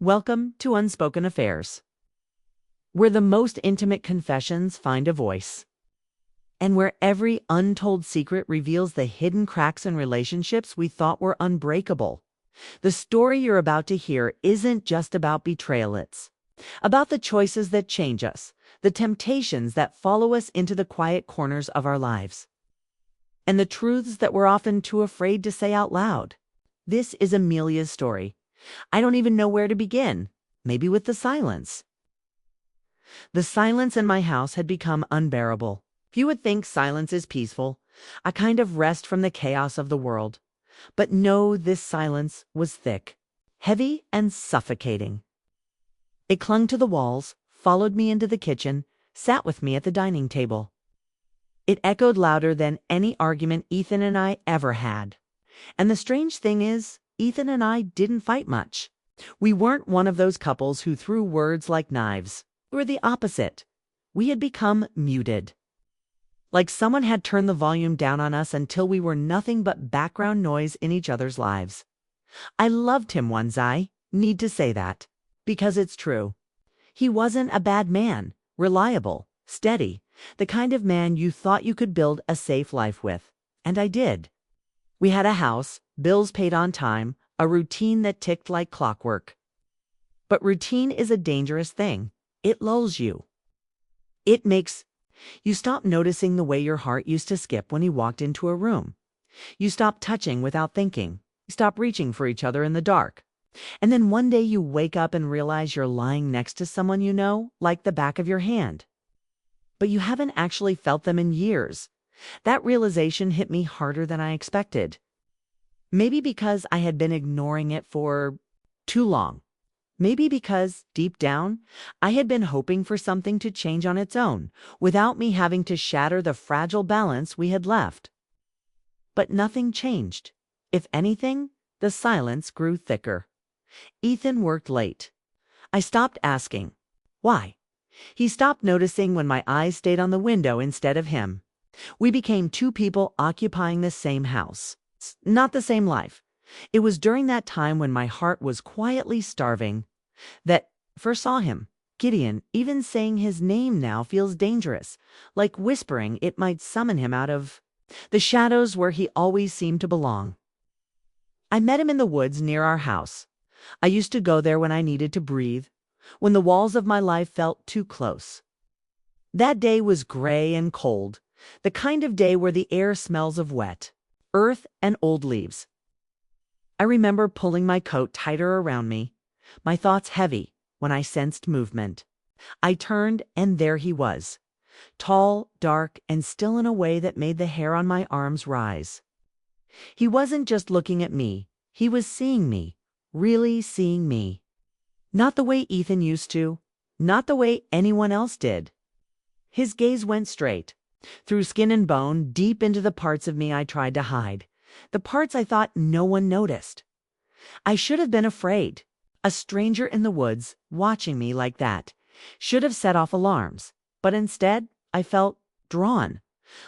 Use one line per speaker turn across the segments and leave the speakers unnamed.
Welcome to Unspoken Affairs, where the most intimate confessions find a voice, and where every untold secret reveals the hidden cracks in relationships we thought were unbreakable. The story you're about to hear isn't just about betrayal, it's about the choices that change us, the temptations that follow us into the quiet corners of our lives, and the truths that we're often too afraid to say out loud. This is Amelia's story. I don't even know where to begin. Maybe with the silence. The silence in my house had become unbearable. You would think silence is peaceful, a kind of rest from the chaos of the world. But no, this silence was thick, heavy, and suffocating. It clung to the walls, followed me into the kitchen, sat with me at the dining table. It echoed louder than any argument Ethan and I ever had. And the strange thing is, Ethan and I didn't fight much. We weren't one of those couples who threw words like knives. We were the opposite. We had become muted. Like someone had turned the volume down on us until we were nothing but background noise in each other's lives. I loved him, I need to say that, because it's true. He wasn't a bad man, reliable, steady, the kind of man you thought you could build a safe life with. And I did. We had a house, bills paid on time, a routine that ticked like clockwork. But routine is a dangerous thing. It lulls you. It makes you stop noticing the way your heart used to skip when you walked into a room. You stop touching without thinking. You stop reaching for each other in the dark. And then one day you wake up and realize you're lying next to someone you know, like the back of your hand. But you haven't actually felt them in years. That realization hit me harder than I expected. Maybe because I had been ignoring it for too long. Maybe because, deep down, I had been hoping for something to change on its own, without me having to shatter the fragile balance we had left. But nothing changed. If anything, the silence grew thicker. Ethan worked late. I stopped asking, why? He stopped noticing when my eyes stayed on the window instead of him. We became two people occupying the same house. Not the same life. It was during that time when my heart was quietly starving that first saw him. Gideon, even saying his name now feels dangerous, like whispering it might summon him out of the shadows where he always seemed to belong. I met him in the woods near our house. I used to go there when I needed to breathe, when the walls of my life felt too close. That day was gray and cold, the kind of day where the air smells of wet, earth, and old leaves. I remember pulling my coat tighter around me, my thoughts heavy, when I sensed movement. I turned, and there he was, tall, dark, and still in a way that made the hair on my arms rise. He wasn't just looking at me, he was seeing me, really seeing me. Not the way Ethan used to, not the way anyone else did. His gaze went straight, through skin and bone, deep into the parts of me I tried to hide, the parts I thought no one noticed. I should have been afraid. A stranger in the woods, watching me like that, should have set off alarms, but instead I felt drawn,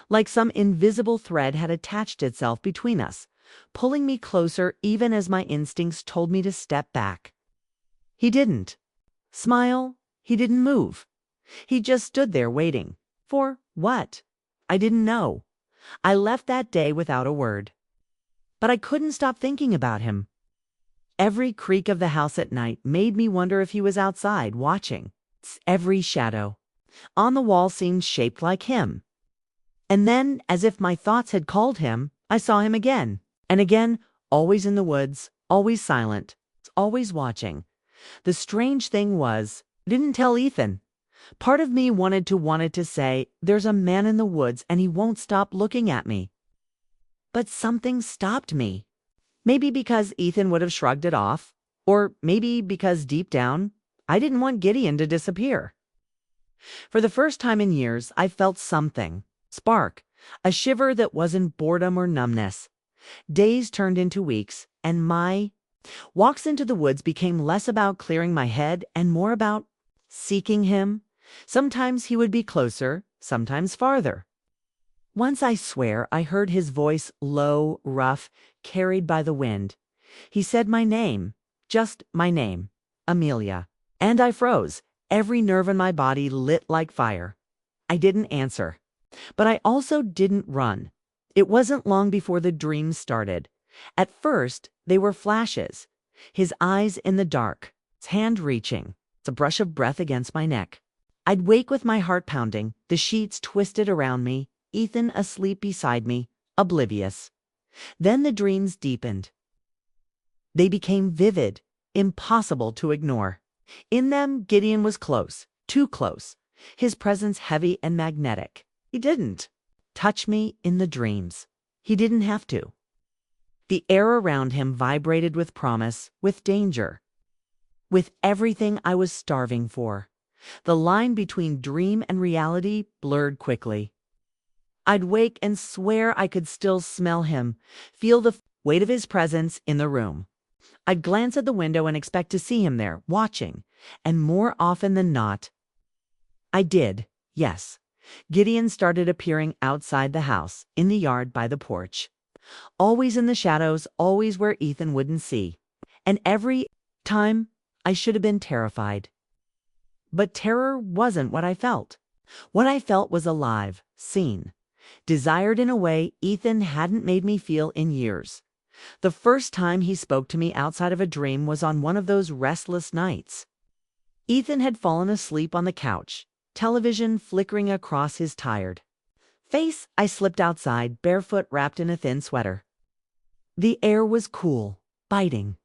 like some invisible thread had attached itself between us, pulling me closer even as my instincts told me to step back. He didn't smile, he didn't move. He just stood there waiting. For what? I didn't know. I left that day without a word. But I couldn't stop thinking about him. Every creak of the house at night made me wonder if he was outside, watching. Every shadow on the wall seemed shaped like him. And then, as if my thoughts had called him, I saw him again, and again, always in the woods, always silent, always watching. The strange thing was, I didn't tell Ethan. Part of me wanted to say, there's a man in the woods and he won't stop looking at me. But something stopped me. Maybe because Ethan would have shrugged it off, or maybe because deep down, I didn't want Gideon to disappear. For the first time in years, I felt something, spark, a shiver that wasn't boredom or numbness. Days turned into weeks, and my walks into the woods became less about clearing my head and more about seeking him. Sometimes he would be closer, sometimes farther. Once, I swear, I heard his voice, low, rough, carried by the wind. He said my name, just my name. Amelia. And I froze. Every nerve in my body lit like fire. I didn't answer. But I also didn't run. It wasn't long before the dreams started. At first, they were flashes. His eyes in the dark, his hand reaching, a brush of breath against my neck. I'd wake with my heart pounding, the sheets twisted around me, Ethan asleep beside me, oblivious. Then the dreams deepened. They became vivid, impossible to ignore. In them, Gideon was close, too close, his presence heavy and magnetic. He didn't touch me in the dreams. He didn't have to. The air around him vibrated with promise, with danger, with everything I was starving for. The line between dream and reality blurred quickly. I'd wake and swear I could still smell him, feel the weight of his presence in the room. I'd glance at the window and expect to see him there, watching, and more often than not, I did, yes. Gideon started appearing outside the house, in the yard by the porch. Always in the shadows, always where Ethan wouldn't see. And every time, I should have been terrified. But terror wasn't what I felt. What I felt was alive, seen, desired in a way Ethan hadn't made me feel in years. The first time he spoke to me outside of a dream was on one of those restless nights. Ethan had fallen asleep on the couch, television flickering across his tired face. I slipped outside, barefoot, wrapped in a thin sweater. The air was cool, biting,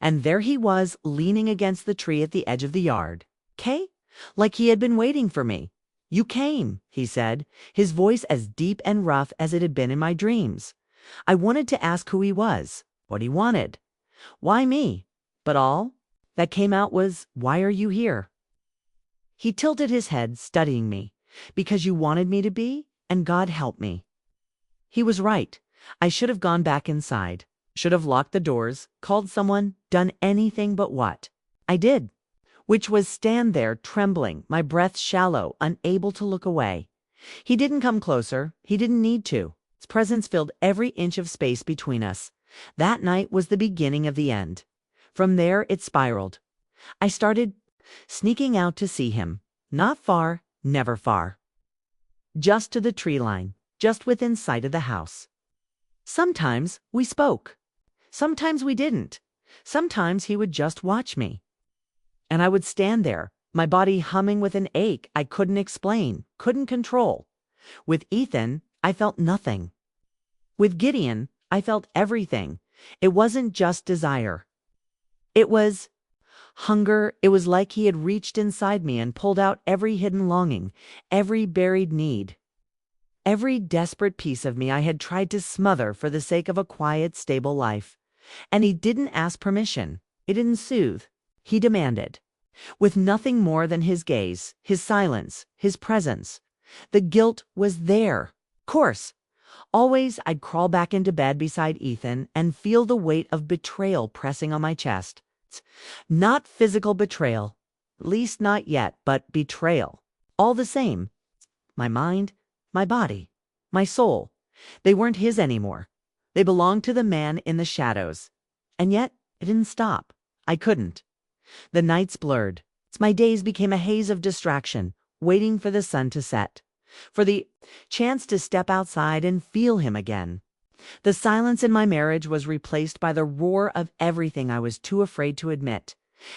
and there he was, leaning against the tree at the edge of the yard. "Kay?" Like he had been waiting for me. "You came," he said, his voice as deep and rough as it had been in my dreams. I wanted to ask who he was, what he wanted, why me, but all that came out was, "Why are you here?" He tilted his head, studying me. "Because you wanted me to be, and God help me." He was right. I should have gone back inside, should have locked the doors, called someone, done anything but what I did, which was stand there trembling, my breath shallow, unable to look away. He didn't come closer. He didn't need to. His presence filled every inch of space between us. That night was the beginning of the end. From there, it spiraled. I started sneaking out to see him. Not far, never far. Just to the tree line, just within sight of the house. Sometimes we spoke. Sometimes we didn't. Sometimes he would just watch me. And I would stand there, my body humming with an ache I couldn't explain, couldn't control. With Ethan, I felt nothing. With Gideon, I felt everything. It wasn't just desire. It was hunger. It was like he had reached inside me and pulled out every hidden longing, every buried need, every desperate piece of me I had tried to smother for the sake of a quiet, stable life. And he didn't ask permission. He didn't soothe. He demanded. With nothing more than his gaze, his silence, his presence. The guilt was there. Of course. Always I'd crawl back into bed beside Ethan and feel the weight of betrayal pressing on my chest. Not physical betrayal, at least not yet, but betrayal. All the same. My mind, my body, my soul. They weren't his anymore. They belonged to the man in the shadows. And yet, it didn't stop. I couldn't. The nights blurred. My days became a haze of distraction, waiting for the sun to set, for the chance to step outside and feel him again. The silence in my marriage was replaced by the roar of everything I was too afraid to admit.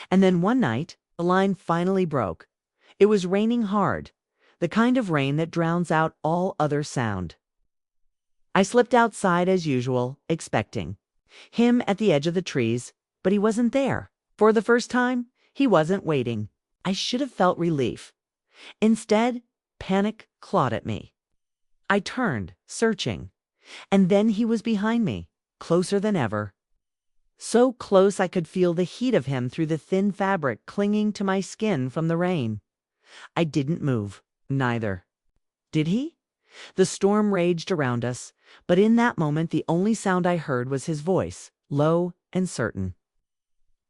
And then one night, the line finally broke. It was raining hard, the kind of rain that drowns out all other sound. I slipped outside as usual, expecting him at the edge of the trees, but he wasn't there. For the first time, he wasn't waiting. I should have felt relief. Instead, panic clawed at me. I turned, searching. And then he was behind me, closer than ever. So close I could feel the heat of him through the thin fabric clinging to my skin from the rain. I didn't move, neither. Did he? The storm raged around us, but in that moment the only sound I heard was his voice, low and certain.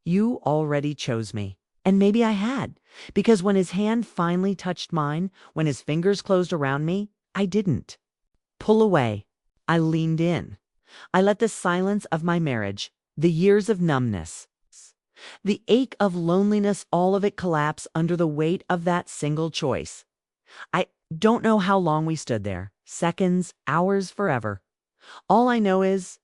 "You already chose me." And maybe I had, because when his hand finally touched mine, when his fingers closed around me, I didn't pull away. I leaned in. I let the silence of my marriage, the years of numbness, The ache of loneliness, all of it collapsed under the weight of that single choice. I don't know how long we stood there, seconds, hours, forever. All I know is,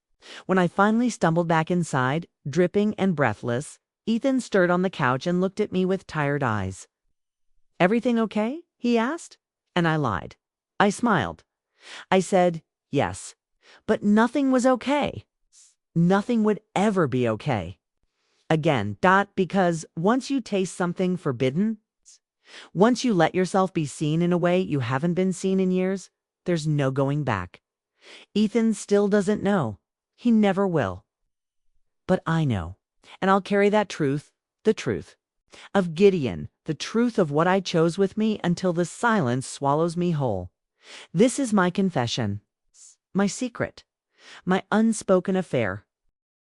when I finally stumbled back inside, dripping and breathless, Ethan stirred on the couch and looked at me with tired eyes. "Everything okay?" he asked, and I lied. I smiled. I said, "Yes, but nothing was okay. Nothing would ever be okay." Again, because once you taste something forbidden, once you let yourself be seen in a way you haven't been seen in years, there's no going back. Ethan still doesn't know. He never will. But I know, and I'll carry that truth, the truth of Gideon, the truth of what I chose with me until the silence swallows me whole. This is my confession, my secret, my unspoken affair.